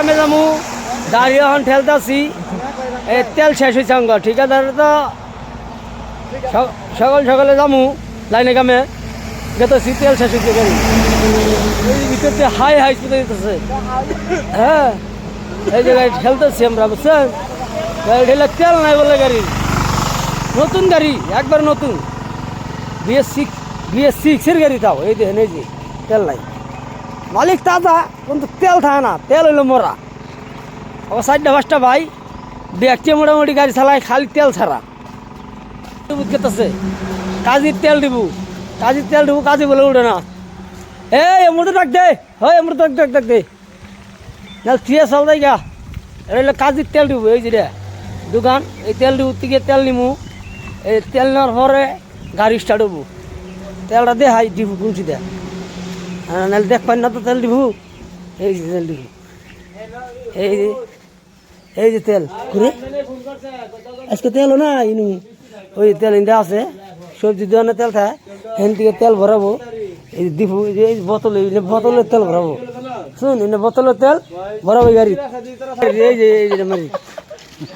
কামে যামু দাঁড়িয়ে এখন ঠেলতেছি এই তেল শেষ হয়েছে অঙ্গ ঠিকাদার তো সকাল সকালে যামু লাইনে কামে গেতেছি তেল শেষ হয়েছে গাড়ি এই ভিতরে হাই হাই স্পিডে দিতেছে হ্যাঁ এই জায়গায় ঠেলতেছি আমরা বুঝছেন গাড়ি ঠেলে তেল নাই বলে গাড়ি নতুন গাড়ি একবার নতুন BS6 গাড়ি তাও এই দেখেন এই যে তেল নাই মালিক তাজা কিন্তু তেল থাকে না তেল হইলো মরা আবার 4-5টা ভাই দেখছে মোটামুটি গাড়ি চালায় খালি তেল ছাড়া বুঝতেছে কাজির তেল দিব কাজি বলে উঠে না এই এমরতো ডাক দে হয় এমরতো ডাক দে না থিয়ে চাল যাই গা এটা হলো কাজির তেল দিব এই যে দোকান এই তেল দিব থেকে তেল নিমু এই তেল নেওয়ার পরে গাড়ি স্টার্ট হবো তেলটা দে হাই দিব গুনছি দে নাহলে দেখ পাই না তো তেল দিব এই যে তেল দিব এই যে তেল ঘুরে আজকে তেলও না ইনু ওই তেল ইন্দা আছে সবজি দোকানে তেল থাকে এখান থেকে তেল ভরাবো এই দিব এই বোতলের তেল ভরাবো শুন বোতলের তেল ভরাবো গাড়ি এই যে মারি